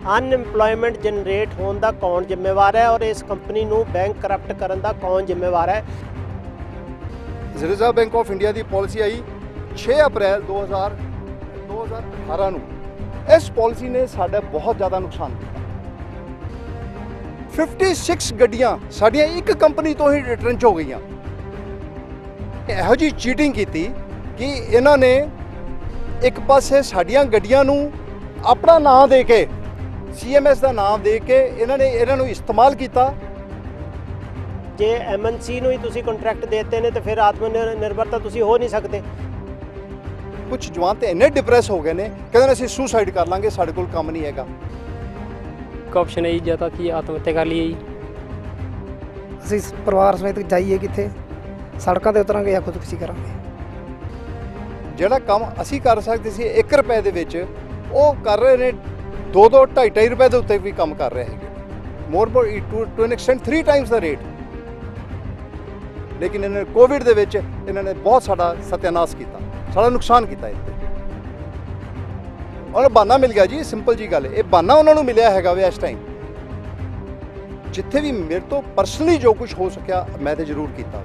Unemployment generate ਹੋਣ ਦਾ ਕੌਣ ਜ਼ਿੰਮੇਵਾਰ ਹੈ ਔਰ ਇਸ ਕੰਪਨੀ ਨੂੰ ਬੈਂਕ ਕਰਪਟ ਕਰਨ ਦਾ ਕੌਣ ਜ਼ਿੰਮੇਵਾਰ ਹੈ। ਰਿਜ਼ਰਵ ਬੈਂਕ ਆਫ ਇੰਡੀਆ ਦੀ ਪਾਲਿਸੀ ਆਈ 6 ਅਪ੍ਰੈਲ 2018 ਨੂੰ। ਇਸ ਪਾਲਿਸੀ ਨੇ ਸਾਡਾ ਬਹੁਤ ਜ਼ਿਆਦਾ ਨੁਕਸਾਨ ਕੀਤਾ। 56 ਗੱਡੀਆਂ ਸਾਡੀਆਂ ਇੱਕ ਕੰਪਨੀ ਤੋਂ ਹੀ ਰਿਟਰੰਚ ਹੋ ਗਈਆਂ। ਇਹੋ ਜਿਹੀ ਚੀਟਿੰਗ ਕੀਤੀ ਕਿ ਇਹਨਾਂ ਨੇ ਇੱਕ ਪਾਸੇ ਸਾਡੀਆਂ ਗੱਡੀਆਂ ਨੂੰ ਆਪਣਾ ਨਾਮ ਦੇ ਕੇ CMS ਦਾ ਨਾਮ ਦੇ ਕੇ ਇਹਨਾਂ ਨੂੰ ਇਸਤੇਮਾਲ ਕੀਤਾ। ਜੇ MNC ਨੂੰ ਹੀ ਤੁਸੀਂ ਕੰਟਰੈਕਟ ਦੇਤੇ ਨੇ ਤੇ ਫਿਰ ਆਤਮ ਨਿਰਭਰ ਤਾਂ ਤੁਸੀਂ ਹੋ ਨਹੀਂ ਸਕਦੇ। ਕੁਝ ਜਵਾਨ ਤੇ ਇੰਨੇ ਡਿਪਰੈਸ ਹੋ ਗਏ ਨੇ, ਕਹਿੰਦੇ ਅਸੀਂ ਸੁਸਾਈਡ ਕਰ ਲਾਂਗੇ, ਸਾਡੇ ਕੋਲ ਕੰਮ ਨਹੀਂ ਹੈਗਾ। ਇੱਕ ਆਪਸ਼ਨ ਹੈ ਜੀ, ਜਾਂ ਤਾਂ ਕਿ ਆਤਮ ਹੱਤਿਆ ਕਰ ਲਈਏ ਜੀ। ਅਸੀਂ ਪਰਿਵਾਰ ਸਮੇਤ ਜਾਈਏ ਕਿੱਥੇ, ਸੜਕਾਂ ਤੇ ਉਤਰਾਂਗੇ ਜਾਂ ਖੁਦਕੁਸ਼ੀ ਕਰਾਂਗੇ। ਜਿਹੜਾ ਕੰਮ ਅਸੀਂ ਕਰ ਸਕਦੇ ਸੀ 1 ਰੁਪਏ ਦੇ ਵਿੱਚ, ਉਹ ਕਰ ਰਹੇ ਨੇ 2-2, 2.5 ਰੁਪਏ ਦੇ ਉੱਤੇ ਵੀ ਕੰਮ ਕਰ ਰਹੇ ਹੈਗੇ। More to an extent 3 times ਦਾ ਰੇਟ। ਲੇਕਿਨ ਇਹਨਾਂ ਕੋਵਿਡ ਦੇ ਵਿੱਚ ਇਹਨਾਂ ਨੇ ਬਹੁਤ ਸਾਡਾ ਸਤਿਆਨਾਸ਼ ਕੀਤਾ, ਸਾਡਾ ਨੁਕਸਾਨ ਕੀਤਾ। ਇੱਥੇ ਉਹਨਾਂ ਨੂੰ ਬਹਾਨਾ ਮਿਲ ਗਿਆ ਜੀ, ਸਿੰਪਲ ਜੀ ਗੱਲ। ਇਹ ਬਹਾਨਾ ਉਹਨਾਂ ਨੂੰ ਮਿਲਿਆ ਹੈਗਾ ਵੇ। ਇਸ ਟਾਈਮ ਜਿੱਥੇ ਵੀ ਮੇਰੇ ਤੋਂ ਪਰਸਨਲੀ ਜੋ ਕੁਝ ਹੋ ਸਕਿਆ ਮੈਂ ਤੇ ਜ਼ਰੂਰ ਕੀਤਾ।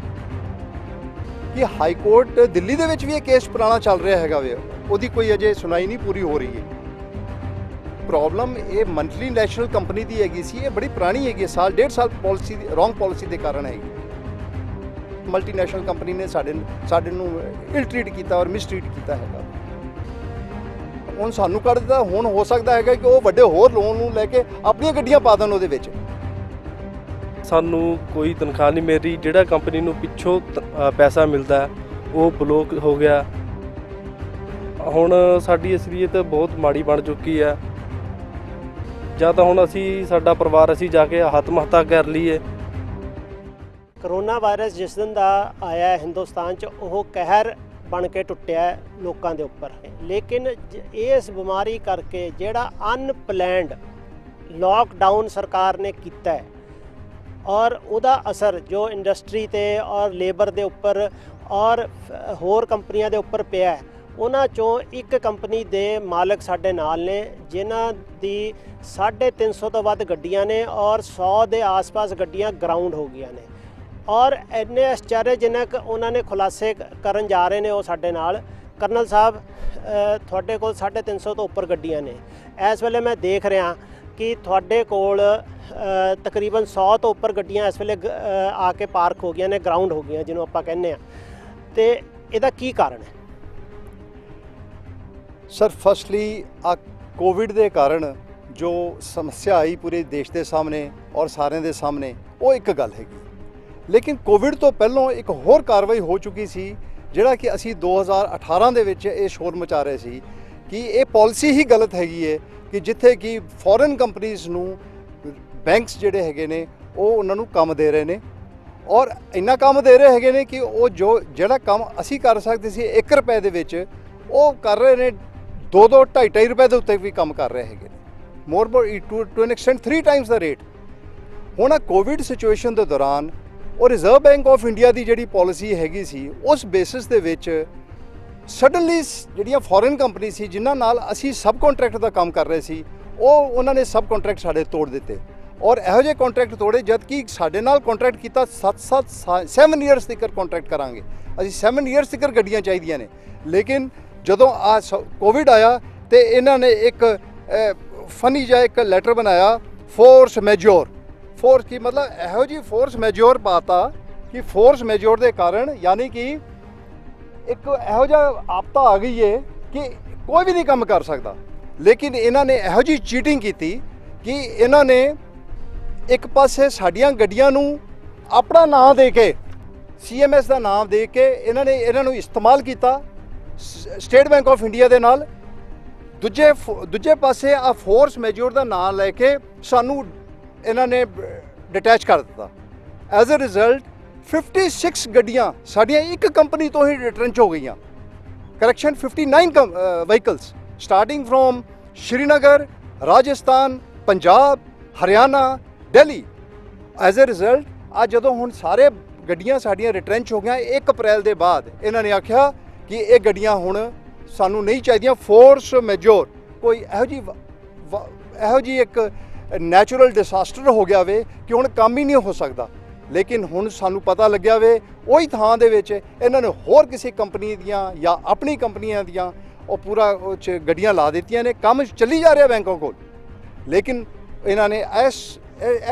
ਕਿ ਹਾਈ ਕੋਰਟ ਦਿੱਲੀ ਦੇ ਵਿੱਚ ਵੀ ਇਹ ਕੇਸ ਪੁਰਾਣਾ ਚੱਲ ਰਿਹਾ ਹੈਗਾ ਵੇ, ਉਹਦੀ ਕੋਈ ਅਜੇ ਸੁਣਾਈ ਨਹੀਂ ਪੂਰੀ ਹੋ ਰਹੀ ਹੈ। ਪ੍ਰੋਬਲਮ ਇਹ ਮੰਥਲੀ ਨੈਸ਼ਨਲ ਕੰਪਨੀ ਦੀ ਹੈਗੀ ਸੀ, ਇਹ ਬੜੀ ਪੁਰਾਣੀ ਹੈਗੀ, ਸਾਲ 1.5 ਸਾਲ ਪਾਲਿਸੀ ਰੋਂਗ ਪਾਲਿਸੀ ਦੇ ਕਾਰਨ ਹੈਗੀ। ਮਲਟੀਨੈਸ਼ਨਲ ਕੰਪਨੀ ਨੇ ਸਾਡੇ ਨੂੰ ਇਲ ਟ੍ਰੀਟ ਕੀਤਾ ਔਰ ਮਿਸ ਟ੍ਰੀਟ ਕੀਤਾ ਹੈਗਾ। ਹੁਣ ਸਾਨੂੰ ਕੱਢ ਦਿੱਤਾ। ਹੁਣ ਹੋ ਸਕਦਾ ਹੈਗਾ ਕਿ ਉਹ ਵੱਡੇ ਹੋਰ ਲੋਨ ਨੂੰ ਲੈ ਕੇ ਆਪਣੀਆਂ ਗੱਡੀਆਂ ਪਾ ਦੇਣ ਉਹਦੇ ਵਿੱਚ। ਸਾਨੂੰ ਕੋਈ ਤਨਖਾਹ ਨਹੀਂ ਮਿਲ ਰਹੀ, ਜਿਹੜਾ ਕੰਪਨੀ ਨੂੰ ਪਿੱਛੋਂ ਪੈਸਾ ਮਿਲਦਾ ਉਹ ਬਲੋਕ ਹੋ ਗਿਆ। ਹੁਣ ਸਾਡੀ ਅਸਲੀਅਤ ਬਹੁਤ ਮਾੜੀ ਬਣ ਚੁੱਕੀ ਹੈ। ਜਾਂ ਤਾਂ ਹੁਣ ਸਾਡਾ ਪਰਿਵਾਰ ਅਸੀਂ ਜਾ ਕੇ ਆਤਮ ਹੱਤਿਆ ਕਰ ਲਈਏ। ਕਰੋਨਾ ਵਾਇਰਸ ਜਿਸ ਦਿਨ ਦਾ ਆਇਆ ਹੈ ਹਿੰਦੁਸਤਾਨ 'ਚ, ਉਹ ਕਹਿਰ ਬਣ ਕੇ ਟੁੱਟਿਆ ਲੋਕਾਂ ਦੇ ਉੱਪਰ। ਲੇਕਿਨ ਇਸ ਬਿਮਾਰੀ ਕਰਕੇ ਜਿਹੜਾ ਅਨਪਲੈਨਡ ਲੋਕਡਾਊਨ ਸਰਕਾਰ ਨੇ ਕੀਤਾ ਹੈ ਔਰ ਉਹਦਾ ਅਸਰ ਜੋ ਇੰਡਸਟਰੀ ਤੇ ਔਰ ਲੇਬਰ ਦੇ ਉੱਪਰ ਔਰ ਹੋਰ ਕੰਪਨੀਆਂ ਦੇ ਉੱਪਰ ਪਿਆ ਹੈ, ਉਹਨਾਂ 'ਚੋਂ ਇੱਕ ਕੰਪਨੀ ਦੇ ਮਾਲਕ ਸਾਡੇ ਨਾਲ ਨੇ ਜਿਨ੍ਹਾਂ ਦੀ 350 ਤੋਂ ਵੱਧ ਗੱਡੀਆਂ ਨੇ ਔਰ 100 ਦੇ ਆਸ-ਪਾਸ ਗੱਡੀਆਂ ਗਰਾਊਂਡ ਹੋ ਗਈਆਂ ਨੇ। ਔਰ ਇੰਨੇ ਆਸ਼ਚਰਜਨਕ ਉਹਨਾਂ ਨੇ ਖੁਲਾਸੇ ਕਰਨ ਜਾ ਰਹੇ ਨੇ ਉਹ ਸਾਡੇ ਨਾਲ। ਕਰਨਲ ਸਾਹਿਬ, ਤੁਹਾਡੇ ਕੋਲ 350 ਤੋਂ ਉੱਪਰ ਗੱਡੀਆਂ ਨੇ। ਇਸ ਵੇਲੇ ਮੈਂ ਦੇਖ ਰਿਹਾ ਕਿ ਤੁਹਾਡੇ ਕੋਲ ਤਕਰੀਬਨ 100 ਤੋਂ ਉੱਪਰ ਗੱਡੀਆਂ ਇਸ ਵੇਲੇ ਆ ਕੇ ਪਾਰਕ ਹੋ ਗਈਆਂ ਨੇ, ਗਰਾਊਂਡ ਹੋ ਗਈਆਂ ਜਿਹਨੂੰ ਆਪਾਂ ਕਹਿੰਦੇ ਆ। ਤੇ ਇਹਦਾ ਕੀ ਕਾਰਨ ਹੈ? ਸਰ, ਫਸਟਲੀ ਆ ਕੋਵਿਡ ਦੇ ਕਾਰਨ ਜੋ ਸਮੱਸਿਆ ਆਈ ਪੂਰੇ ਦੇਸ਼ ਦੇ ਸਾਹਮਣੇ ਔਰ ਸਾਰਿਆਂ ਦੇ ਸਾਹਮਣੇ, ਉਹ ਇੱਕ ਗੱਲ ਹੈਗੀ। ਲੇਕਿਨ ਕੋਵਿਡ ਤੋਂ ਪਹਿਲਾਂ ਇੱਕ ਹੋਰ ਕਾਰਵਾਈ ਹੋ ਚੁੱਕੀ ਸੀ, ਜਿਹੜਾ ਕਿ ਅਸੀਂ 2018 ਦੇ ਵਿੱਚ ਇਹ ਸ਼ੋਰ ਮਚਾ ਰਹੇ ਸੀ ਕਿ ਇਹ ਪਾਲਿਸੀ ਹੀ ਗਲਤ ਹੈਗੀ ਹੈ ਕਿ ਜਿੱਥੇ ਕਿ ਫੋਰਨ ਕੰਪਨੀਜ਼ ਨੂੰ ਬੈਂਕਸ ਜਿਹੜੇ ਹੈਗੇ ਨੇ ਉਹ ਉਹਨਾਂ ਨੂੰ ਕੰਮ ਦੇ ਰਹੇ ਨੇ ਔਰ ਇੰਨਾ ਕੰਮ ਦੇ ਰਹੇ ਹੈਗੇ ਨੇ ਕਿ ਉਹ ਜਿਹੜਾ ਕੰਮ ਅਸੀਂ ਕਰ ਸਕਦੇ ਸੀ 1 ਰੁਪਏ ਦੇ ਵਿੱਚ, ਉਹ ਕਰ ਰਹੇ ਨੇ 2-2, 2.5 ਰੁਪਏ ਦੇ ਉੱਤੇ ਵੀ ਕੰਮ ਕਰ ਰਹੇ ਹੈਗੇ ਨੇ। More to an extent 3 times ਦਾ ਰੇਟ। ਹੁਣ ਆ ਕੋਵਿਡ ਸਿਚੁਏਸ਼ਨ ਦੇ ਦੌਰਾਨ ਉਹ ਰਿਜ਼ਰਵ ਬੈਂਕ ਆਫ ਇੰਡੀਆ ਦੀ ਜਿਹੜੀ ਪਾਲਿਸੀ ਹੈਗੀ ਸੀ, ਉਸ ਬੇਸਿਸ ਦੇ ਵਿੱਚ ਸਡਨਲੀ ਜਿਹੜੀਆਂ ਫੋਰਨ ਕੰਪਨੀ ਸੀ ਜਿਨ੍ਹਾਂ ਨਾਲ ਅਸੀਂ ਸਬ ਕੰਟਰੈਕਟ ਦਾ ਕੰਮ ਕਰ ਰਹੇ ਸੀ, ਉਹਨਾਂ ਨੇ ਸਬ ਕੰਟਰੈਕਟ ਸਾਡੇ ਤੋੜ ਦਿੱਤੇ ਔਰ ਇਹੋ ਜਿਹੇ ਕੰਟਰੈਕਟ ਤੋੜੇ ਜਦ ਕਿ ਸਾਡੇ ਨਾਲ ਕੰਟਰੈਕਟ ਕੀਤਾ 7 ਈਅਰਸ ਤੱਕ ਕੰਟਰੈਕਟ ਕਰਾਂਗੇ ਅਸੀਂ, 7 ਈਅਰਸ ਤੱਕ ਗੱਡੀਆਂ ਚਾਹੀਦੀਆਂ ਨੇ। ਲੇਕਿਨ ਜਦੋਂ ਆ ਕੋਵਿਡ ਆਇਆ ਤੇ ਇਹਨਾਂ ਨੇ ਇੱਕ ਫਨੀ ਜਿਹਾ ਇੱਕ ਲੈਟਰ ਬਣਾਇਆ, ਫੋਰਸ ਮੈਜੋਰ। ਫੋਰਸ ਕੀ ਮਤਲਬ? ਇਹੋ ਜਿਹੀ ਫੋਰਸ ਮੈਜੋਰ ਪਾਤਾ ਕਿ ਫੋਰਸ ਮੈਜੋਰ ਦੇ ਕਾਰਨ ਯਾਨੀ ਕਿ ਇੱਕ ਇਹੋ ਜਿਹਾ ਆਪਤਾ ਆ ਗਈ ਹੈ ਕਿ ਕੋਈ ਵੀ ਨਹੀਂ ਕੰਮ ਕਰ ਸਕਦਾ। ਲੇਕਿਨ ਇਹਨਾਂ ਨੇ ਇਹੋ ਜਿਹੀ ਚੀਟਿੰਗ ਕੀਤੀ ਕਿ ਇਹਨਾਂ ਨੇ ਇੱਕ ਪਾਸੇ ਸਾਡੀਆਂ ਗੱਡੀਆਂ ਨੂੰ ਆਪਣਾ ਨਾਮ ਦੇ ਕੇ CMS ਦਾ ਨਾਮ ਦੇ ਕੇ ਇਹਨਾਂ ਨੂੰ ਇਸਤੇਮਾਲ ਕੀਤਾ ਸਟੇਟ ਬੈਂਕ ਆਫ ਇੰਡੀਆ ਦੇ ਨਾਲ। ਦੂਜੇ ਪਾਸੇ ਆ ਫੋਰਸ ਮੈਜੋਰ ਦਾ ਨਾਮ ਲੈ ਕੇ ਸਾਨੂੰ ਇਹਨਾਂ ਨੇ ਡਿਟੈਚ ਕਰ ਦਿੱਤਾ। ਐਜ਼ ਅ ਰਿਜ਼ਲਟ 56 ਗੱਡੀਆਂ ਸਾਡੀਆਂ ਇੱਕ ਕੰਪਨੀ ਤੋਂ ਹੀ ਰਿਟਰੰਚ ਹੋ ਗਈਆਂ। Correction 59 vehicles starting from Srinagar, Rajasthan, Punjab, Haryana, Delhi. As a result ਅੱਜ ਜਦੋਂ ਹੁਣ ਸਾਰੇ ਗੱਡੀਆਂ ਸਾਡੀਆਂ ਰਿਟਰੰਚ ਹੋ ਗਈਆਂ 1 ਅਪ੍ਰੈਲ ਦੇ ਬਾਅਦ, ਇਹਨਾਂ ਨੇ ਆਖਿਆ ਕਿ ਇਹ ਗੱਡੀਆਂ ਹੁਣ ਸਾਨੂੰ ਨਹੀਂ ਚਾਹੀਦੀਆਂ। ਫੋਰਸ ਮੈਜੋਰ ਕੋਈ ਇਹੋ ਜਿਹੀ ਇਹੋ ਜਿਹੀ ਇੱਕ ਨੈਚੁਰਲ ਡਿਸਾਸਟਰ ਹੋ ਗਿਆ ਵੇ ਕਿ ਹੁਣ ਕੰਮ ਹੀ ਨਹੀਂ ਹੋ ਸਕਦਾ। ਲੇਕਿਨ ਹੁਣ ਸਾਨੂੰ ਪਤਾ ਲੱਗਿਆ ਵੇ ਉਹੀ ਥਾਂ ਦੇ ਵਿੱਚ ਇਹਨਾਂ ਨੇ ਹੋਰ ਕਿਸੇ ਕੰਪਨੀ ਦੀਆਂ ਜਾਂ ਆਪਣੀ ਕੰਪਨੀਆਂ ਦੀਆਂ ਉਹ ਪੂਰਾ ਉਹ 'ਚ ਗੱਡੀਆਂ ਲਾ ਦਿੱਤੀਆਂ ਨੇ, ਕੰਮ ਚੱਲੀ ਜਾ ਰਿਹਾ ਬੈਂਕਾਂ ਕੋਲ। ਲੇਕਿਨ ਇਹਨਾਂ ਨੇ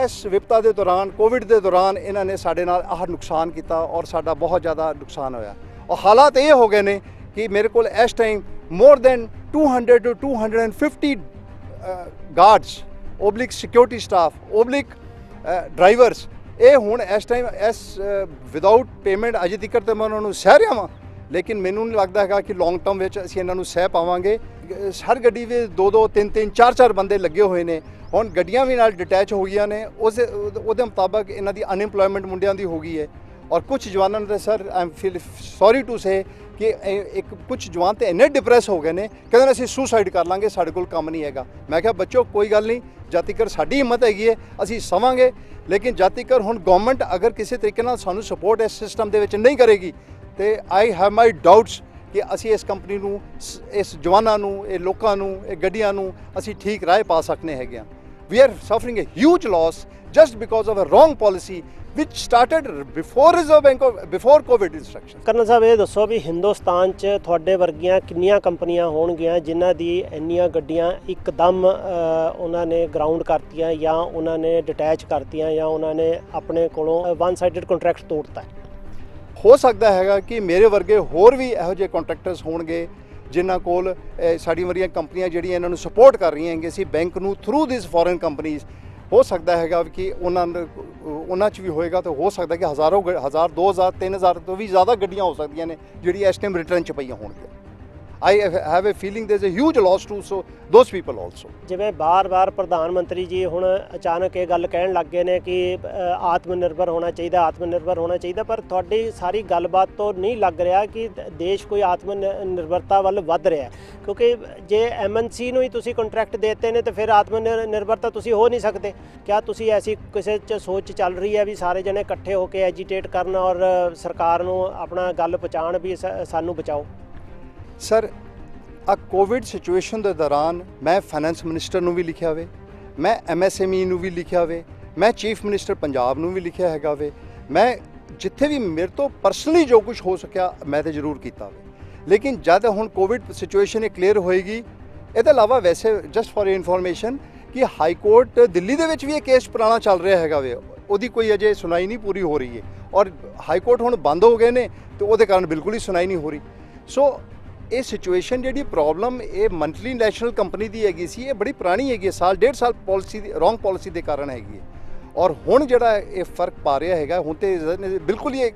ਇਸ ਵਿਪਤਾ ਦੇ ਦੌਰਾਨ, ਕੋਵਿਡ ਦੇ ਦੌਰਾਨ ਇਹਨਾਂ ਨੇ ਸਾਡੇ ਨਾਲ ਆਹ ਨੁਕਸਾਨ ਕੀਤਾ ਔਰ ਸਾਡਾ ਬਹੁਤ ਜ਼ਿਆਦਾ ਨੁਕਸਾਨ ਹੋਇਆ। ਔਰ ਹਾਲਾਤ ਇਹ ਹੋ ਗਏ ਨੇ ਕਿ ਮੇਰੇ ਕੋਲ ਇਸ time more than 200 to 250 guards, ਓਬਲਿਕ security staff, ਓਬਲਿਕ drivers, ਇਹ ਹੁਣ ਇਸ ਟਾਈਮ ਵਿਦਆਊਟ ਪੇਮੈਂਟ ਅਜੇ ਤੱਕ ਤਾਂ ਮੈਂ ਉਹਨਾਂ ਨੂੰ ਸਹਿ ਰਿਹਾ ਵਾਂ। ਲੇਕਿਨ ਮੈਨੂੰ ਨਹੀਂ ਲੱਗਦਾ ਹੈਗਾ ਕਿ ਲੌਂਗ ਟਰਮ ਵਿੱਚ ਅਸੀਂ ਇਹਨਾਂ ਨੂੰ ਸਹਿ ਪਾਵਾਂਗੇ। ਹਰ ਗੱਡੀ ਵਿੱਚ 2-2, 3-3, 4-4 ਬੰਦੇ ਲੱਗੇ ਹੋਏ ਨੇ। ਹੁਣ ਗੱਡੀਆਂ ਵੀ ਨਾਲ ਡਿਟੈਚ ਹੋ ਗਈਆਂ ਨੇ। ਉਹਦੇ ਮੁਤਾਬਕ ਇਹਨਾਂ ਦੀ ਅਨਇੰਪਲੋਇਮੈਂਟ ਮੁੰਡਿਆਂ ਦੀ ਹੋ ਗਈ ਹੈ। ਔਰ ਕੁਝ ਜਵਾਨਾਂ ਨੇ sir I am feel sorry to say ਕਿ ਕੁਝ ਜਵਾਨ ਤੇ ਇੰਨੇ ਡਿਪਰੈਸ ਹੋ ਗਏ ਨੇ, ਕਹਿੰਦੇ ਨੇ ਅਸੀਂ ਸੁਸਾਈਡ ਕਰ ਲਾਂਗੇ, ਸਾਡੇ ਕੋਲ ਕੰਮ ਨਹੀਂ ਹੈਗਾ। ਮੈਂ ਕਿਹਾ ਬੱਚੋ ਕੋਈ ਗੱਲ ਨਹੀਂ, ਜਦ ਤੱਕ ਸਾਡੀ ਹਿੰਮਤ ਹੈਗੀ ਹੈ ਅਸੀਂ ਸਵਾਂਗੇ। ਲੇਕਿਨ ਜਦ ਤੱਕ ਹੁਣ ਗਵਰਨਮੈਂਟ ਅਗਰ ਕਿਸੇ ਤਰੀਕੇ ਨਾਲ ਸਾਨੂੰ ਸਪੋਰਟ ਇਸ ਸਿਸਟਮ ਦੇ ਵਿੱਚ ਨਹੀਂ ਕਰੇਗੀ ਤੇ ਆਈ ਹੈਵ ਮਾਈ ਡਾਊਟਸ ਕਿ ਅਸੀਂ ਇਸ ਕੰਪਨੀ ਨੂੰ, ਇਸ ਜਵਾਨਾਂ ਨੂੰ, ਇਹ ਲੋਕਾਂ ਨੂੰ, ਇਹ ਗੱਡੀਆਂ ਨੂੰ ਅਸੀਂ ਠੀਕ ਰਾਹ ਪਾ ਸਕਨੇ ਹੈਗੇ ਹਾਂ। We are suffering a huge loss just because of a wrong policy which started before COVID instructions. Colonel ਸਾਹਿਬ ਇਹ ਦੱਸੋ ਵੀ ਹਿੰਦੁਸਤਾਨ 'ਚ ਤੁਹਾਡੇ ਵਰਗੀਆਂ ਕਿੰਨੀਆਂ ਕੰਪਨੀਆਂ ਹੋਣਗੀਆਂ ਜਿਨ੍ਹਾਂ ਦੀ ਇੰਨੀਆਂ ਗੱਡੀਆਂ ਇੱਕਦਮ ਉਹਨਾਂ ਨੇ ਗਰਾਊਂਡ ਕਰਤੀਆਂ ਜਾਂ ਉਹਨਾਂ ਨੇ ਡਿਟੈਚ ਕਰਤੀਆਂ ਜਾਂ ਉਹਨਾਂ ਨੇ ਆਪਣੇ ਕੋਲੋਂ ਵਨ ਸਾਈਡਡ ਕੰਟਰੈਕਟ ਤੋੜਤਾ? ਹੋ ਸਕਦਾ ਹੈਗਾ ਕਿ ਮੇਰੇ ਵਰਗੇ ਹੋਰ ਵੀ ਇਹੋ ਜਿਹੇ ਕੰਟਰੈਕਟਰਸ ਹੋਣਗੇ ਜਿਨ੍ਹਾਂ ਕੋਲ ਸਾਡੀ ਵਰਗੀਆਂ ਕੰਪਨੀਆਂ ਜਿਹੜੀਆਂ ਇਹਨਾਂ ਨੂੰ ਸਪੋਰਟ ਕਰ ਰਹੀਆਂ ਹੈਗੀਆਂ ਸੀ ਬੈਂਕ ਨੂੰ ਥਰੂ ਦਿਸ ਫੋਰਨ ਕੰਪਨੀਜ਼। ਹੋ ਸਕਦਾ ਹੈਗਾ ਕਿ ਉਹਨਾਂ 'ਚ ਵੀ ਹੋਏਗਾ ਤਾਂ ਹੋ ਸਕਦਾ ਕਿ ਹਜ਼ਾਰ, 2000, 3000 ਤੋਂ ਵੀ ਜ਼ਿਆਦਾ ਗੱਡੀਆਂ ਹੋ ਸਕਦੀਆਂ ਨੇ ਜਿਹੜੀ ਇਸ ਟਾਈਮ ਰਿਟਰਨ 'ਚ ਪਈਆਂ ਹੋਣਗੀਆਂ। I have a feeling there's a huge loss to those people also. ਜਿਵੇਂ ਬਾਰ-ਬਾਰ ਪ੍ਰਧਾਨ ਮੰਤਰੀ ਜੀ ਹੁਣ ਅਚਾਨਕ ਇਹ ਗੱਲ ਕਹਿਣ ਲੱਗ ਗਏ ਨੇ ਕਿ ਆਤਮ ਨਿਰਭਰ ਹੋਣਾ ਚਾਹੀਦਾ, ਪਰ ਤੁਹਾਡੀ ਸਾਰੀ ਗੱਲਬਾਤ ਤੋਂ ਨਹੀਂ ਲੱਗ ਰਿਹਾ ਕਿ ਦੇਸ਼ ਕੋਈ ਆਤਮ ਨਿਰਭਰਤਾ ਵੱਲ ਵੱਧ ਰਿਹਾ। ਕਿਉਂਕਿ ਜੇ MNC ਨੂੰ ਹੀ ਤੁਸੀਂ ਕੰਟਰੈਕਟ ਦੇਤੇ ਨੇ ਤਾਂ ਫਿਰ ਆਤਮ ਨਿਰਭਰਤਾ ਤੁਸੀਂ ਹੋ ਨਹੀਂ ਸਕਦੇ। ਕਿਆ ਤੁਸੀਂ ਐਸੀ ਕਿਸੇ 'ਚ ਸੋਚ ਚੱਲ ਰਹੀ ਹੈ ਵੀ ਸਾਰੇ ਜਣੇ ਇਕੱਠੇ ਹੋ ਕੇ ਐਜੀਟੇਟ ਕਰਨ ਔਰ ਸਰਕਾਰ ਨੂੰ ਆਪਣਾ ਗੱਲ ਪਹੁੰਚਾਉਣ ਵੀ ਸਾਨੂੰ ਬਚਾਓ? ਸਰ ਆ ਕੋਵਿਡ ਸਿਚੁਏਸ਼ਨ ਦੇ ਦੌਰਾਨ ਮੈਂ ਫਾਈਨੈਂਸ ਮਿਨਿਸਟਰ ਨੂੰ ਵੀ ਲਿਖਿਆ ਵੇ, ਮੈਂ MSME ਨੂੰ ਵੀ ਲਿਖਿਆ ਵੇ, ਮੈਂ ਚੀਫ ਮਿਨਿਸਟਰ ਪੰਜਾਬ ਨੂੰ ਵੀ ਲਿਖਿਆ ਹੈਗਾ ਵੇ। ਮੈਂ ਜਿੱਥੇ ਵੀ ਮੇਰੇ ਤੋਂ ਪਰਸਨਲੀ ਜੋ ਕੁਝ ਹੋ ਸਕਿਆ ਮੈਂ ਤਾਂ ਜ਼ਰੂਰ ਕੀਤਾ ਵੇ। ਲੇਕਿਨ ਜਦ ਹੁਣ ਕੋਵਿਡ ਸਿਚੁਏਸ਼ਨ ਇਹ ਕਲੀਅਰ ਹੋਏਗੀ, ਇਹਦੇ ਇਲਾਵਾ ਵੈਸੇ ਜਸਟ ਫॉर ਇਨਫੋਰਮੇਸ਼ਨ ਕਿ ਹਾਈ ਕੋਰਟ ਦਿੱਲੀ ਦੇ ਵਿੱਚ ਵੀ ਇਹ ਕੇਸ ਪੁਰਾਣਾ ਚੱਲ ਰਿਹਾ ਹੈਗਾ ਵੇ, ਉਹਦੀ ਕੋਈ ਅਜੇ ਸੁਣਾਈ ਨਹੀਂ ਪੂਰੀ ਹੋ ਰਹੀ ਹੈ। ਔਰ ਹਾਈ ਕੋਰਟ ਹੁਣ ਬੰਦ ਹੋ ਗਏ ਨੇ ਤੇ ਉਹਦੇ ਕਾਰਨ ਬਿਲਕੁਲ ਹੀ ਸੁਣਾਈ ਨਹੀਂ ਹੋ ਰਹੀ। ਸੋ ਇਹ ਸਿਚੁਏਸ਼ਨ ਜਿਹੜੀ ਪ੍ਰੋਬਲਮ ਇਹ ਮੰਥਲੀ ਨੈਸ਼ਨਲ ਕੰਪਨੀ ਦੀ ਹੈਗੀ ਸੀ, ਇਹ ਬੜੀ ਪੁਰਾਣੀ ਹੈਗੀ ਹੈ, ਸਾਲ 1.5 ਸਾਲ ਪਾਲਿਸੀ ਦੀ ਰੋਂਗ ਪਾਲਿਸੀ ਦੇ ਕਾਰਨ ਹੈਗੀ ਹੈ। ਔਰ ਹੁਣ ਜਿਹੜਾ ਇਹ ਫਰਕ ਪਾ ਰਿਹਾ ਹੈਗਾ, ਹੁਣ ਤੇ ਬਿਲਕੁਲ ਹੀ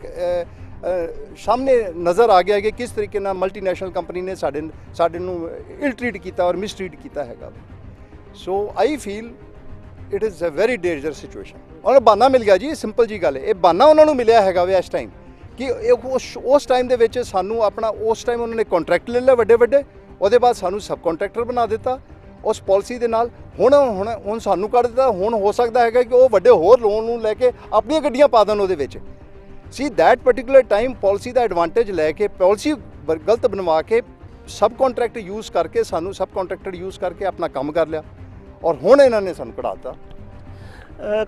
ਸਾਹਮਣੇ ਨਜ਼ਰ ਆ ਗਿਆ ਕਿ ਕਿਸ ਤਰੀਕੇ ਨਾਲ ਮਲਟੀਨੈਸ਼ਨਲ ਕੰਪਨੀ ਨੇ ਸਾਡੇ ਨੂੰ ਇਲ ਟ੍ਰੀਟ ਕੀਤਾ ਔਰ ਮਿਸਟ੍ਰੀਟ ਕੀਤਾ ਹੈਗਾ। So I feel it is a very dangerous situation. ਔਰ ਬਹਾਨਾ ਮਿਲ ਗਿਆ ਜੀ, ਸਿੰਪਲ ਜੀ ਗੱਲ ਹੈ, ਇਹ ਬਹਾਨਾ ਉਹਨਾਂ ਨੂੰ ਮਿਲਿਆ ਹੈਗਾ ਵੇ ਇਸ ਟਾਈਮ ਕਿ ਉਸ ਟਾਈਮ ਦੇ ਵਿੱਚ ਸਾਨੂੰ ਆਪਣਾ ਉਸ ਟਾਈਮ ਉਹਨਾਂ ਨੇ ਕੰਟਰੈਕਟ ਲੈ ਲਿਆ ਵੱਡੇ, ਉਹਦੇ ਬਾਅਦ ਸਾਨੂੰ ਸਬ ਕੰਟਰੈਕਟਰ ਬਣਾ ਦਿੱਤਾ ਉਸ ਪਾਲਿਸੀ ਦੇ ਨਾਲ। ਹੁਣ ਸਾਨੂੰ ਕੱਢ ਦਿੱਤਾ। ਹੁਣ ਹੋ ਸਕਦਾ ਹੈਗਾ ਕਿ ਉਹ ਵੱਡੇ ਹੋਰ ਲੋਨ ਨੂੰ ਲੈ ਕੇ ਆਪਣੀਆਂ ਗੱਡੀਆਂ ਪਾ ਦੇਣ ਉਹਦੇ ਵਿੱਚ। See that particular time policy ਦਾ ਐਡਵਾਂਟੇਜ ਲੈ ਕੇ ਪਾਲਿਸੀ ਗਲਤ ਬਣਵਾ ਕੇ ਸਬ ਕੰਟਰੈਕਟ ਯੂਜ਼ ਕਰਕੇ ਸਾਨੂੰ ਸਬ ਕੰਟਰੈਕਟਰ ਯੂਜ਼ ਕਰਕੇ ਆਪਣਾ ਕੰਮ ਕਰ ਲਿਆ ਔਰ ਹੁਣ ਇਹਨਾਂ ਨੇ ਸਾਨੂੰ ਕਢਾ ਦਿੱਤਾ।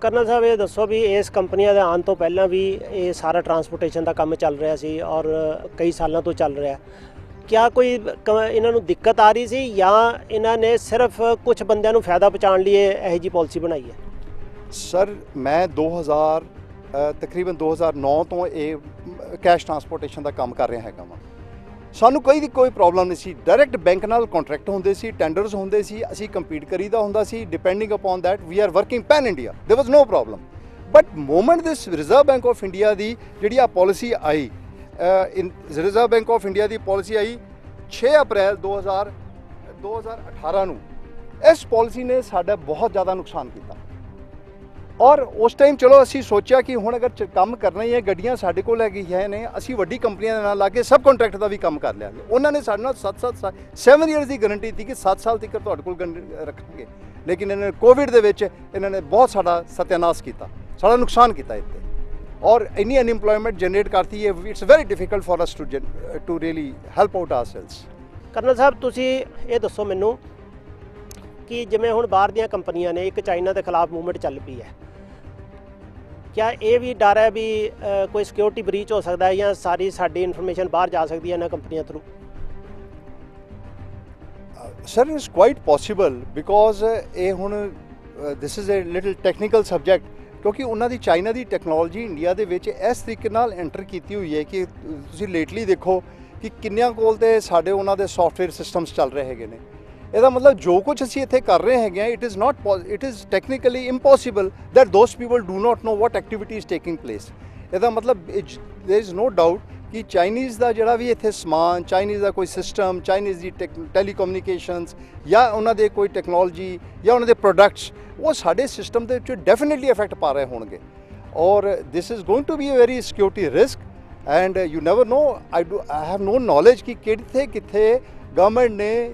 ਕਰਨਲ ਸਾਹਿਬ ਇਹ ਦੱਸੋ ਵੀ ਇਸ ਕੰਪਨੀਆਂ ਦੇ ਆਉਣ ਤੋਂ ਪਹਿਲਾਂ ਵੀ ਇਹ ਸਾਰਾ ਟਰਾਂਸਪੋਰਟੇਸ਼ਨ ਦਾ ਕੰਮ ਚੱਲ ਰਿਹਾ ਸੀ ਔਰ ਕਈ ਸਾਲਾਂ ਤੋਂ ਚੱਲ ਰਿਹਾ। ਕਿਆ ਕੋਈ ਇਹਨਾਂ ਨੂੰ ਦਿੱਕਤ ਆ ਰਹੀ ਸੀ ਜਾਂ ਇਹਨਾਂ ਨੇ ਸਿਰਫ ਕੁਝ ਬੰਦਿਆਂ ਨੂੰ ਫਾਇਦਾ ਪਹੁੰਚਾਉਣ ਲਈ ਇਹੋ ਜਿਹੀ ਪਾਲਿਸੀ ਬਣਾਈ ਹੈ? ਸਰ ਮੈਂ ਤਕਰੀਬਨ 2009 ਤੋਂ ਇਹ ਕੈਸ਼ ਟਰਾਂਸਪੋਰਟੇਸ਼ਨ ਦਾ ਕੰਮ ਕਰ ਰਿਹਾ ਹੈਗਾ ਵਾਂ। ਸਾਨੂੰ ਕੋਈ ਪ੍ਰੋਬਲਮ ਨਹੀਂ ਸੀ। ਡਾਇਰੈਕਟ ਬੈਂਕ ਨਾਲ ਕੰਟਰੈਕਟ ਹੁੰਦੇ ਸੀ, ਟੈਂਡਰਸ ਹੁੰਦੇ ਸੀ, ਅਸੀਂ ਕੰਪੀਟ ਕਰੀਦਾ ਹੁੰਦਾ ਸੀ। Depending upon that we are working pan India, there was no problem. But moment this Reserve Bank of India ਦੀ ਜਿਹੜੀ ਆ ਪਾਲਿਸੀ ਆਈ, ਰਿਜ਼ਰਵ ਬੈਂਕ ਆਫ ਇੰਡੀਆ ਦੀ ਪਾਲਿਸੀ ਆਈ 6 ਅਪ੍ਰੈਲ 2018 ਨੂੰ। ਇਸ ਪਾਲਿਸੀ ਨੇ ਸਾਡਾ ਬਹੁਤ ਜ਼ਿਆਦਾ ਨੁਕਸਾਨ ਕੀਤਾ ਔਰ ਉਸ ਟਾਈਮ ਚਲੋ ਅਸੀਂ ਸੋਚਿਆ ਕਿ ਹੁਣ ਅਗਰ ਕੰਮ ਕਰਨਾ ਹੀ ਹੈ, ਗੱਡੀਆਂ ਸਾਡੇ ਕੋਲ ਹੈਗੀਆਂ ਨੇ, ਅਸੀਂ ਵੱਡੀ ਕੰਪਨੀਆਂ ਦੇ ਨਾਲ ਲਾ ਕੇ ਸਬ ਕੰਟਰੈਕਟ ਦਾ ਵੀ ਕੰਮ ਕਰ ਲਿਆ। ਉਹਨਾਂ ਨੇ ਸਾਡੇ ਨਾਲ 7 ਇਅਰਸ ਦੀ ਗਾਰੰਟੀ ਦਿੱਤੀ ਕਿ 7 ਸਾਲ ਤੱਕ ਤੁਹਾਡੇ ਕੋਲ ਰੱਖਾਂਗੇ। ਲੇਕਿਨ ਇਹਨਾਂ ਨੇ ਕੋਵਿਡ ਦੇ ਵਿੱਚ ਇਹਨਾਂ ਨੇ ਬਹੁਤ ਸਾਡਾ ਸਤਿਆਨਾਸ਼ ਕੀਤਾ, ਸਾਡਾ ਨੁਕਸਾਨ ਕੀਤਾ ਇੱਥੇ ਔਰ ਇੰਨੀ ਅਨਇੰਪਲੋਇਮੈਂਟ ਜਨਰੇਟ ਕਰਤੀ ਹੈ। It's very difficult for us to really help out ourselves. Colonel ਸਾਹਿਬ ਤੁਸੀਂ ਇਹ ਦੱਸੋ ਮੈਨੂੰ ਕਿ ਜਿਵੇਂ ਹੁਣ ਬਾਹਰ ਦੀਆਂ ਕੰਪਨੀਆਂ ਨੇ, ਇੱਕ ਚਾਈਨਾ ਦੇ ਖਿਲਾਫ ਮੂਵਮੈਂਟ ਚੱਲ ਪਈ ਹੈ, ਕਿਆ ਇਹ ਵੀ ਡਰ ਹੈ ਵੀ ਕੋਈ ਸਿਕਿਉਰਿਟੀ ਬ੍ਰੀਚ ਹੋ ਸਕਦਾ ਹੈ ਜਾਂ ਸਾਰੀ ਸਾਡੀ ਇਨਫੋਰਮੇਸ਼ਨ ਬਾਹਰ ਜਾ ਸਕਦੀ ਹੈ ਇਹਨਾਂ ਕੰਪਨੀਆਂ through? Sir it's quite possible because ਇਹ ਹੁਣ this is a little technical subject, ਕਿਉਂਕਿ ਉਹਨਾਂ ਦੀ ਚਾਈਨਾ ਦੀ ਟੈਕਨੋਲੋਜੀ ਇੰਡੀਆ ਦੇ ਵਿੱਚ ਇਸ ਤਰੀਕੇ ਨਾਲ ਐਂਟਰ ਕੀਤੀ ਹੋਈ ਹੈ ਕਿ ਤੁਸੀਂ ਲੇਟਲੀ ਦੇਖੋ ਕਿ ਕਿੰਨਿਆਂ ਕੋਲ ਤੇ ਸਾਡੇ ਉਹਨਾਂ ਦੇ ਸੌਫਟਵੇਅਰ ਸਿਸਟਮਸ ਚੱਲ ਰਹੇ ਹੈਗੇ ਨੇ। ਇਹਦਾ ਮਤਲਬ ਜੋ ਕੁਝ ਅਸੀਂ ਇੱਥੇ ਕਰ ਰਹੇ ਹੈਗੇ ਆ, it is technically impossible that those people do not know what activity is taking place. ਇਹਦਾ ਮਤਲਬ ਦੇयर इज़ नो डाउट ਕਿ ਚਾਈਨੀਜ਼ ਦਾ ਜਿਹੜਾ ਵੀ ਇੱਥੇ ਸਮਾਨ, ਚਾਈਨੀਜ਼ ਦਾ ਕੋਈ ਸਿਸਟਮ, ਚਾਈਨੀਜ਼ ਦੀ ਟੈਲੀਕਮਿਊਨੀਕੇਸ਼ਨਸ ਜਾਂ ਉਹਨਾਂ ਦੇ ਕੋਈ ਟੈਕਨੋਲੋਜੀ ਜਾਂ ਉਹਨਾਂ ਦੇ ਪ੍ਰੋਡਕਟਸ, ਉਹ ਸਾਡੇ ਸਿਸਟਮ ਦੇ ਵਿੱਚ ਡੈਫੀਨਿਟਲੀ ਇਫੈਕਟ ਪਾ ਰਹੇ ਹੋਣਗੇ। ਔਰ this is going to be a very security risk and you never know. I have no knowledge ਕਿ ਕਿੱਥੇ ਗਵਰਨਮੈਂਟ ਨੇ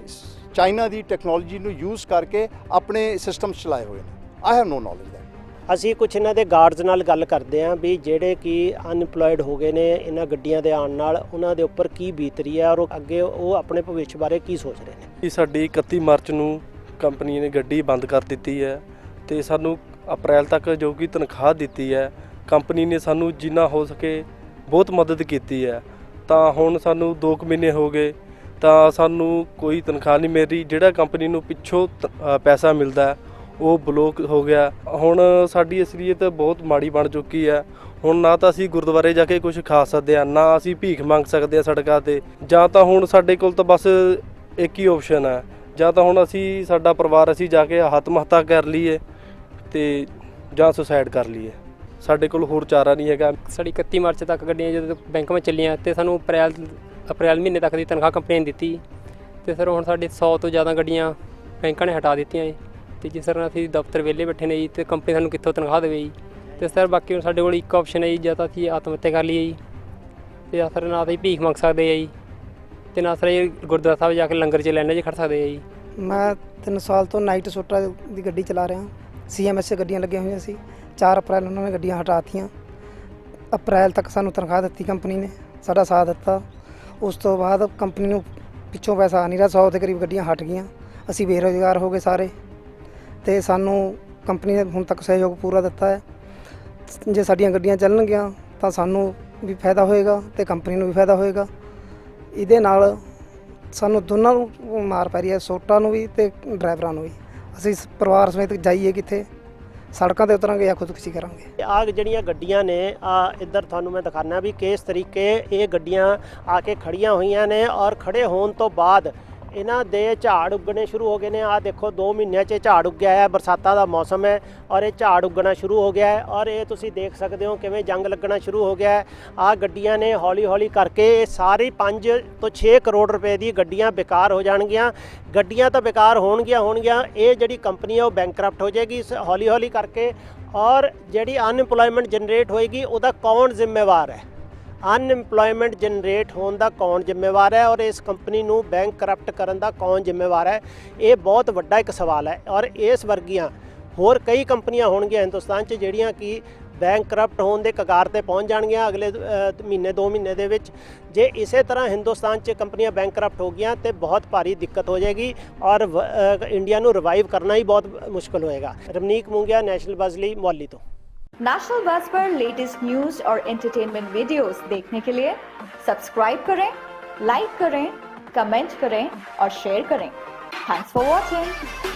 ਚਾਈਨਾ ਦੀ ਟੈਕਨੋਲੋਜੀ ਨੂੰ ਯੂਜ਼ ਕਰਕੇ ਆਪਣੇ ਸਿਸਟਮਸ ਚਲਾਏ ਹੋਏ ਨੇ। I have no knowledge that. ਅਸੀਂ ਕੁਝ ਇਹਨਾਂ ਦੇ ਗਾਰਡਸ ਨਾਲ ਗੱਲ ਕਰਦੇ ਹਾਂ ਵੀ ਜਿਹੜੇ ਕਿ ਅਨਇੰਪਲੋਇਡ ਹੋ ਗਏ ਨੇ ਇਹਨਾਂ ਗੱਡੀਆਂ ਦੇ ਆਉਣ ਨਾਲ, ਉਹਨਾਂ ਦੇ ਉੱਪਰ ਕੀ ਬੀਤ ਰਹੀ ਹੈ ਔਰ ਅੱਗੇ ਉਹ ਆਪਣੇ ਭਵਿੱਖ ਬਾਰੇ ਕੀ ਸੋਚ ਰਹੇ ਨੇ। ਕਿ ਸਾਡੀ 31 ਮਾਰਚ ਨੂੰ ਕੰਪਨੀ ਨੇ ਗੱਡੀ ਬੰਦ ਕਰ ਦਿੱਤੀ ਹੈ ਤੇ ਸਾਨੂੰ ਅਪ੍ਰੈਲ ਤੱਕ ਜੋ ਕਿ ਤਨਖਾਹ ਦਿੱਤੀ ਹੈ, ਕੰਪਨੀ ਨੇ ਸਾਨੂੰ ਜਿੰਨਾ ਹੋ ਸਕੇ ਬਹੁਤ ਮਦਦ ਕੀਤੀ ਹੈ। ਤਾਂ ਹੁਣ ਸਾਨੂੰ 2 ਮਹੀਨੇ ਹੋ ਗਏ ਤਾਂ ਸਾਨੂੰ ਕੋਈ ਤਨਖਾਹ ਨਹੀਂ ਮਿਲ ਰਹੀ। ਜਿਹੜਾ ਕੰਪਨੀ ਨੂੰ ਪਿੱਛੋਂ ਪੈਸਾ ਮਿਲਦਾ ਉਹ ਬਲੋਕ ਹੋ ਗਿਆ। ਹੁਣ ਸਾਡੀ ਅਸਲੀਅਤ ਬਹੁਤ ਮਾੜੀ ਬਣ ਚੁੱਕੀ ਹੈ। ਹੁਣ ਨਾ ਤਾਂ ਅਸੀਂ ਗੁਰਦੁਆਰੇ ਜਾ ਕੇ ਕੁਝ ਖਾ ਸਕਦੇ ਹਾਂ, ਨਾ ਅਸੀਂ ਭੀਖ ਮੰਗ ਸਕਦੇ ਹਾਂ ਸੜਕਾਂ 'ਤੇ। ਜਾਂ ਤਾਂ ਹੁਣ ਸਾਡੇ ਕੋਲ ਤਾਂ ਬਸ ਇੱਕ ਹੀ ਆਪਸ਼ਨ ਹੈ, ਜਾਂ ਤਾਂ ਹੁਣ ਅਸੀਂ ਸਾਡਾ ਪਰਿਵਾਰ ਅਸੀਂ ਜਾ ਕੇ ਆਤਮ ਹੱਤਿਆ ਕਰ ਲਈਏ ਤੇ ਜਾਂ ਸੁਸਾਈਡ ਕਰ ਲਈਏ। ਸਾਡੇ ਕੋਲ ਹੋਰ ਚਾਰਾ ਨਹੀਂ ਹੈਗਾ। ਸਾਡੀ 31 ਮਾਰਚ ਤੱਕ ਗੱਡੀਆਂ ਜਦੋਂ ਬੈਂਕ ਵਿੱਚ ਚੱਲੀਆਂ ਤੇ ਸਾਨੂੰ ਅਪ੍ਰੈਲ ਮਹੀਨੇ ਤੱਕ ਦੀ ਤਨਖਾਹ ਕੰਪਨੀ ਨੇ ਦਿੱਤੀ ਤੇ ਸਰ ਹੁਣ ਸਾਡੀ 100 ਤੋਂ ਜ਼ਿਆਦਾ ਗੱਡੀਆਂ ਬੈਂਕਾਂ ਨੇ ਹਟਾ ਦਿੱਤੀਆਂ ਜੀ। ਤੇ ਜੀ ਸਰ ਅਸੀਂ ਦਫ਼ਤਰ ਵਿਹਲੇ ਬੈਠੇ ਨੇ ਜੀ ਤੇ ਕੰਪਨੀ ਸਾਨੂੰ ਕਿੱਥੋਂ ਤਨਖਾਹ ਦੇਵੇ ਜੀ। ਤੇ ਸਰ ਬਾਕੀ ਹੁਣ ਸਾਡੇ ਕੋਲ ਇੱਕ ਆਪਸ਼ਨ ਹੈ ਜੀ, ਜਾਂ ਤਾਂ ਅਸੀਂ ਆਤਮ ਹੱਤਿਆ ਕਰ ਲਈਏ ਜੀ, ਤੇ ਜਾਂ ਸਰ ਨਾ ਤਾਂ ਭੀਖ ਮੰਗ ਸਕਦੇ ਆ ਜੀ, ਤੇ ਨਾ ਸਰ ਇਹ ਗੁਰਦੁਆਰਾ ਸਾਹਿਬ ਜਾ ਕੇ ਲੰਗਰ 'ਚ ਲਾਈਨਾਂ 'ਚ ਖੜ੍ਹ ਸਕਦੇ ਆ ਜੀ। ਮੈਂ 3 ਸਾਲ ਤੋਂ ਨਾਈਟ ਸੋਟਾ ਦੀ ਗੱਡੀ ਚਲਾ ਰਿਹਾ। CMS 'ਚ ਗੱਡੀਆਂ ਲੱਗੀਆਂ ਹੋਈਆਂ ਸੀ। 4 ਅਪ੍ਰੈਲ ਉਹਨਾਂ ਨੇ ਗੱਡੀਆਂ ਹਟਾਤੀਆਂ। ਅਪ੍ਰੈਲ ਤੱਕ ਸਾਨੂੰ ਤਨਖਾਹ ਦਿੱਤੀ ਕੰਪਨੀ ਨੇ, ਸਾਡਾ ਸਾਥ ਦਿੱਤਾ। ਉਸ ਤੋਂ ਬਾਅਦ ਕੰਪਨੀ ਨੂੰ ਪਿੱਛੋਂ ਪੈਸਾ ਆ ਨਹੀਂ ਰਿਹਾ, 100 ਦੇ ਕਰੀਬ ਗੱਡੀਆਂ ਹਟ ਗਈਆਂ। ਅਸੀਂ ਬੇਰੁਜ਼ਗਾਰ ਹੋ ਗਏ ਸਾਰੇ, ਤੇ ਸਾਨੂੰ ਕੰਪਨੀ ਨੇ ਹੁਣ ਤੱਕ ਸਹਿਯੋਗ ਪੂਰਾ ਦਿੱਤਾ ਹੈ। ਜੇ ਸਾਡੀਆਂ ਗੱਡੀਆਂ ਚੱਲਣਗੀਆਂ ਤਾਂ ਸਾਨੂੰ ਵੀ ਫਾਇਦਾ ਹੋਏਗਾ ਤੇ ਕੰਪਨੀ ਨੂੰ ਵੀ ਫਾਇਦਾ ਹੋਏਗਾ। ਇਹਦੇ ਨਾਲ ਸਾਨੂੰ ਦੋਨਾਂ ਨੂੰ ਮਾਰ ਪੈ ਰਹੀ ਹੈ, ਸੋਟਾ ਨੂੰ ਵੀ ਤੇ ਡਰਾਈਵਰਾਂ ਨੂੰ ਵੀ। ਅਸੀਂ ਪਰਿਵਾਰ ਸਮੇਤ ਜਾਈਏ ਕਿੱਥੇ, ਸੜਕਾਂ 'ਤੇ ਉਤਰਾਂਗੇ ਜਾਂ ਖੁਦਕੁਸ਼ੀ ਕਰਾਂਗੇ। ਆਹ ਜਿਹੜੀਆਂ ਗੱਡੀਆਂ ਨੇ ਇੱਧਰ ਤੁਹਾਨੂੰ ਮੈਂ ਦਿਖਾਣਾ ਵੀ ਕਿਸ ਤਰੀਕੇ ਇਹ ਗੱਡੀਆਂ ਆ ਕੇ ਖੜੀਆਂ ਹੋਈਆਂ ਨੇ ਔਰ ਖੜੇ ਹੋਣ ਤੋਂ ਬਾਅਦ ਇਹਨਾਂ ਦੇ ਝਾੜ ਉੱਗਣੇ ਸ਼ੁਰੂ ਹੋ ਗਏ ਨੇ। ਆਹ ਦੇਖੋ 2 ਮਹੀਨਿਆਂ 'ਚ ਝਾੜ ਉੱਗਿਆ ਹੈ, ਬਰਸਾਤਾਂ ਦਾ ਮੌਸਮ ਹੈ ਔਰ ਇਹ ਝਾੜ ਉੱਗਣਾ ਸ਼ੁਰੂ ਹੋ ਗਿਆ ਹੈ ਔਰ ਇਹ ਤੁਸੀਂ ਦੇਖ ਸਕਦੇ ਹੋ ਕਿਵੇਂ ਜੰਗ ਲੱਗਣਾ ਸ਼ੁਰੂ ਹੋ ਗਿਆ ਹੈ। ਆਹ ਗੱਡੀਆਂ ਨੇ ਹੌਲੀ ਹੌਲੀ ਕਰਕੇ ਇਹ ਸਾਰੀ 5 ਤੋਂ 6 ਕਰੋੜ ਰੁਪਏ ਦੀ ਗੱਡੀਆਂ ਬੇਕਾਰ ਹੋ ਜਾਣਗੀਆਂ। ਗੱਡੀਆਂ ਤਾਂ ਬੇਕਾਰ ਹੋਣਗੀਆਂ, ਇਹ ਜਿਹੜੀ ਕੰਪਨੀ ਹੈ ਉਹ ਬੈਂਕਰਪਟ ਹੋ ਜਾਏਗੀ ਹੌਲੀ ਹੌਲੀ ਕਰਕੇ। ਔਰ ਜਿਹੜੀ ਅਨਇੰਪਲੋਇਮੈਂਟ ਜਨਰੇਟ ਹੋਏਗੀ ਉਹਦਾ ਕੌਣ ਜ਼ਿੰਮੇਵਾਰ ਹੈ? ਅਨਇੰਪਲੋਇਮੈਂਟ ਜਨਰੇਟ ਹੋਣ ਦਾ ਕੌਣ ਜ਼ਿੰਮੇਵਾਰ ਹੈ ਔਰ ਇਸ ਕੰਪਨੀ ਨੂੰ ਬੈਂਕ ਕਰਪਟ ਕਰਨ ਦਾ ਕੌਣ ਜ਼ਿੰਮੇਵਾਰ ਹੈ? ਇਹ ਬਹੁਤ ਵੱਡਾ ਇੱਕ ਸਵਾਲ ਹੈ। ਔਰ ਇਸ ਵਰਗੀਆਂ ਹੋਰ ਕਈ ਕੰਪਨੀਆਂ ਹੋਣਗੀਆਂ ਹਿੰਦੁਸਤਾਨ 'ਚ ਜਿਹੜੀਆਂ ਕਿ ਬੈਂਕ ਕਰਪਟ ਹੋਣ ਦੇ ਕਗਾਰ ਤੇ ਪਹੁੰਚ ਜਾਣਗੀਆਂ ਅਗਲੇ ਮਹੀਨੇ 2 ਮਹੀਨੇ ਦੇ ਵਿੱਚ। ਜੇ ਇਸੇ ਤਰ੍ਹਾਂ ਹਿੰਦੁਸਤਾਨ 'ਚ ਕੰਪਨੀਆਂ ਬੈਂਕ ਕਰਪਟ ਹੋ ਗਈਆਂ ਤੇ ਬਹੁਤ ਭਾਰੀ ਦਿੱਕਤ ਹੋ ਜਾਏਗੀ ਔਰ ਇੰਡੀਆ ਨੂੰ ਰਿਵਾਈਵ ਕਰਨਾ ਹੀ ਬਹੁਤ ਮੁਸ਼ਕਲ ਹੋਏਗਾ। ਰਮਨੀਕ ਮੂੰਗਿਆ, ਨੈਸ਼ਨਲ ਬਜ਼ ਲਈ, ਮੋਹਾਲੀ ਤੋਂ। नेशनल बज़ पर लेटेस्ट न्यूज और एंटरटेनमेंट वीडियोस देखने के लिए सब्सक्राइब करें, लाइक करें, कमेंट करें और शेयर करें। Thanks for watching.